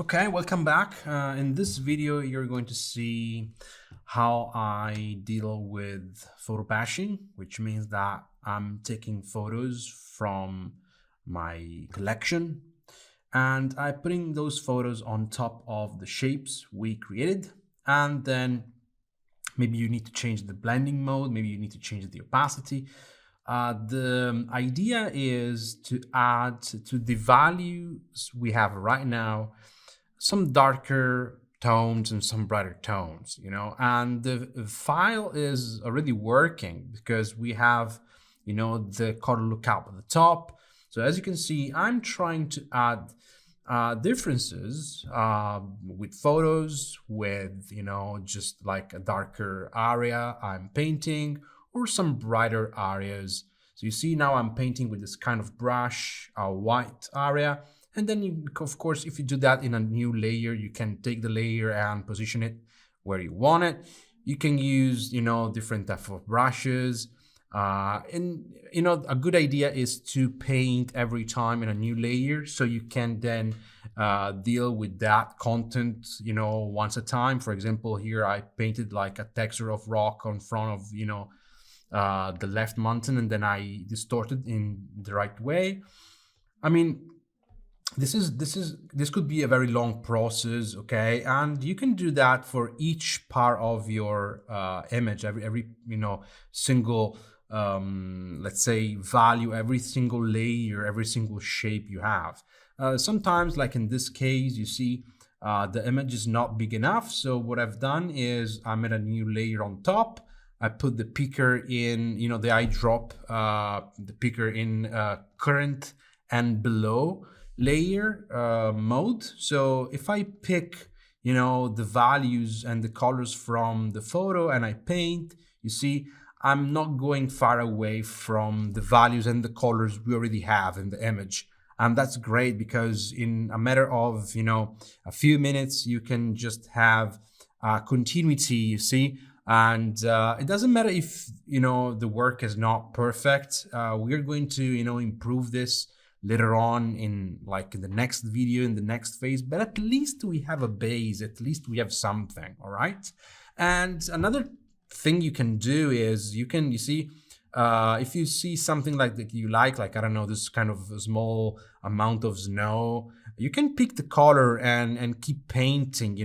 Okay, welcome back. In this video, you're going to see how I deal with photobashing, which means that I'm taking photos from my collection and I'm putting those photos on top of the shapes we created. And then maybe you need to change the blending mode, maybe you need to change the opacity. The idea is to add to the values we have right now some darker tones and some brighter tones, and the file is already working because we have, the color lookup at the top. So as you can see, I'm trying to add differences with photos with, just like a darker area I'm painting or some brighter areas. So you see now I'm painting with this kind of brush, a white area. And then, of course, if you do that in a new layer, you can take the layer and position it where you want it. You can use, different type of brushes. A good idea is to paint every time in a new layer so you can then deal with that content, once a time. For example, here I painted like a texture of rock on front of, the left mountain, and then I distorted in the right way. I mean, this could be a very long process, okay, and you can do that for each part of your image, every single let's say value, every single layer, every single shape you have. Sometimes, like in this case, you see the image is not big enough, so what I've done is I made a new layer on top. I put the picker in, the eyedrop, the picker in current and below layer mode. So if I pick, the values and the colors from the photo and I paint, you see, I'm not going far away from the values and the colors we already have in the image. And that's great because in a matter of, a few minutes, you can just have continuity, you see. And it doesn't matter if, the work is not perfect. We're going to, improve this later on in the next video, in the next phase, but at least we have a base, at least we have something. All right. And another thing you can do is you see, if you see something like that you like, I don't know, this kind of small amount of snow, you can pick the color and keep painting,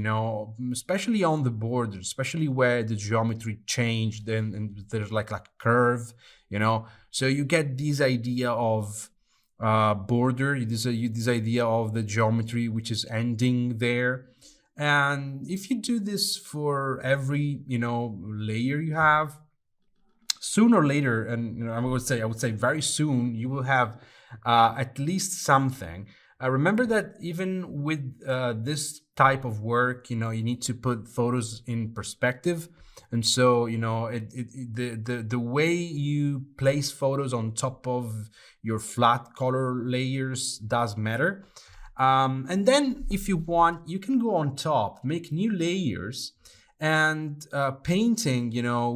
especially on the border, especially where the geometry changed and there's like a curve, so you get this idea of border, this idea of the geometry which is ending there. And if you do this for every layer you have, sooner or later, and I would say very soon, you will have at least something. Remember that even with this type of work, you need to put photos in perspective. And so, the way you place photos on top of your flat color layers does matter. And then if you want, you can go on top, make new layers and painting,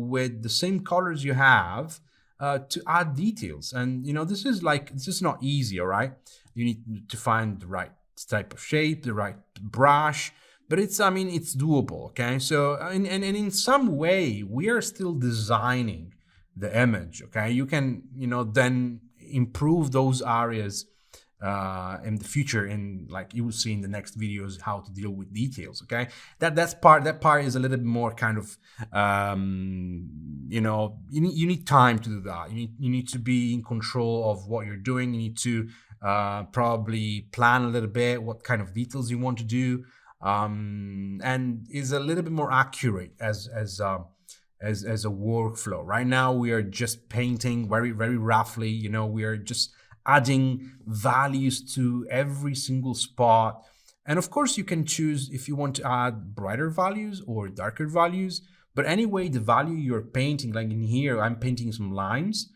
with the same colors you have to add details. And, this is not easy, all right? You need to find the right type of shape, the right brush, but it's doable, okay? So, and in some way, we are still designing the image, okay? You can, then improve those areas in the future, in you will see in the next videos how to deal with details, okay? That part is a little bit more kind of you need time to do that. You need to be in control of what you're doing. You need to probably plan a little bit what kind of details you want to do, and is a little bit more accurate as a workflow. Right now we are just painting very, very roughly, we are just adding values to every single spot. And of course you can choose if you want to add brighter values or darker values, but anyway, the value you're painting, like in here I'm painting some lines,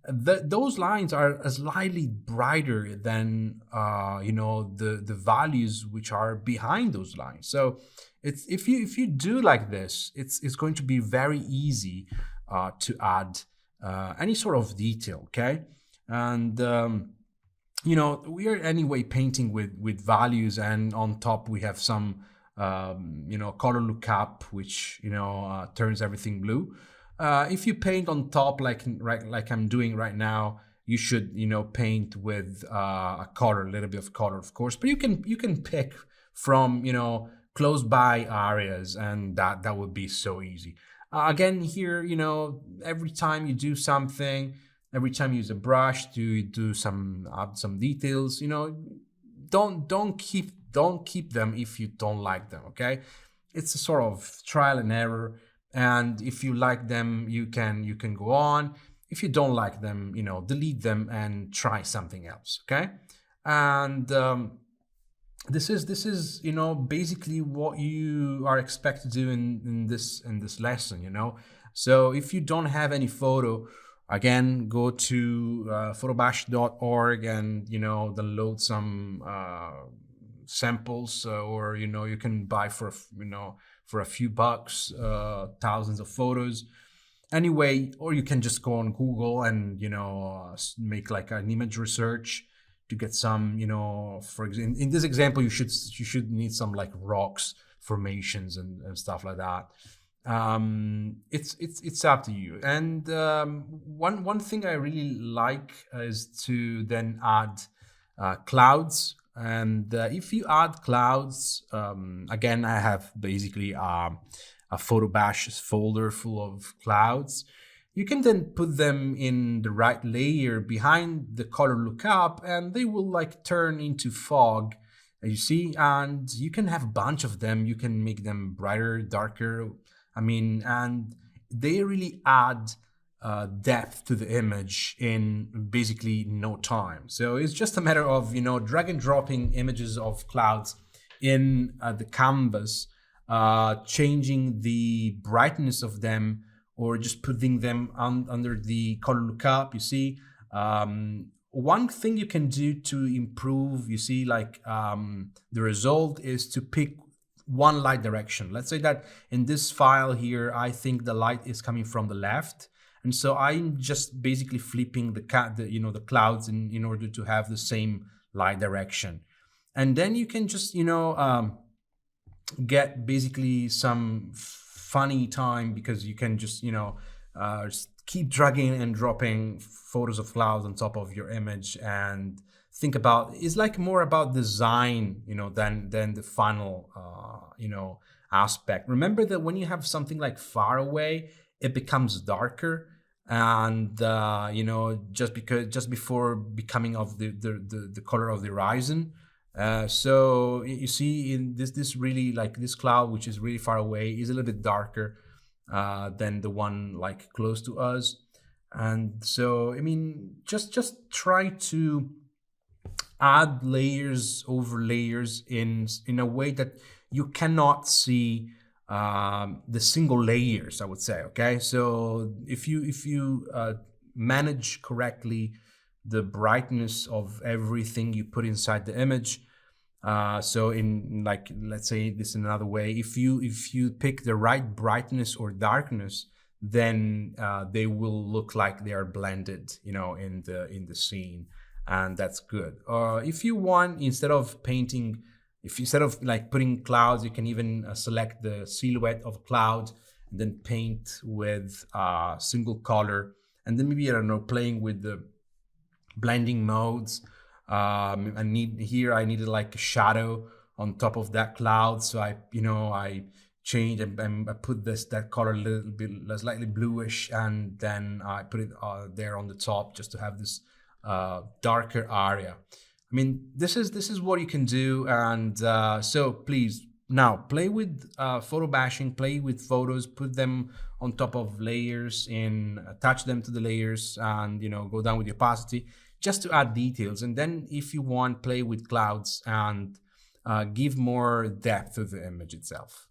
those lines are slightly brighter than the values which are behind those lines. So it's if you do like this, it's going to be very easy to add any sort of detail, okay? And we are anyway painting with values, and on top we have some color lookup, which turns everything blue. If you paint on top, like I'm doing right now, you should paint with a color, a little bit of color, of course, but you can pick from close by areas, and that would be so easy. Again, here, every time you do something, every time you use a brush to do some add some details, don't keep them if you don't like them. Okay, it's a sort of trial and error, and if you like them, you can go on. If you don't like them, delete them and try something else. Okay, and this is basically what you are expected to do in this lesson. So if you don't have any photo, again, go to photobash.org and download some samples, or you can buy for a few bucks thousands of photos anyway, or you can just go on Google and make like an image research to get some, for example, in this example, you should need some like rocks formations and stuff like that. It's up to you. And one thing I really like is to then add clouds. And if you add clouds, again, I have basically a Photobash folder full of clouds. You can then put them in the right layer behind the color lookup, and they will like turn into fog, you see, and you can have a bunch of them. You can make them brighter, darker. And they really add depth to the image in basically no time. So it's just a matter of drag and dropping images of clouds in the canvas, changing the brightness of them, or just putting them under the color lookup. You see, one thing you can do to improve, you see, the result is to pick one light direction. Let's say that in this file here, I think the light is coming from the left, and so I'm just basically flipping the clouds in order to have the same light direction. And then you can just get basically some funny time, because you can just keep dragging and dropping photos of clouds on top of your image, and think about, it's like more about design than the final aspect. Remember that when you have something like far away, it becomes darker, and just before becoming of the color of the horizon. So you see, in this really, like, this cloud, which is really far away, is a little bit darker than the one like close to us. And so just try to add layers over layers in a way that you cannot see the single layers, I would say. Okay, so if you manage correctly the brightness of everything you put inside the image, so in, like, let's say this in another way, if you pick the right brightness or darkness, then they will look like they are blended in the scene, and that's good. If you want, instead of like putting clouds, you can even select the silhouette of a cloud and then paint with a single color, and then maybe, I don't know, playing with the blending modes. I needed like a shadow on top of that cloud, so I changed and I put that color a little bit slightly bluish, and then I put it there on the top, just to have this darker area. This is what you can do. And so please, now play with photo bashing, play with photos, put them on top of layers, attach them to the layers, and go down with the opacity just to add details. And then if you want, play with clouds and give more depth to the image itself.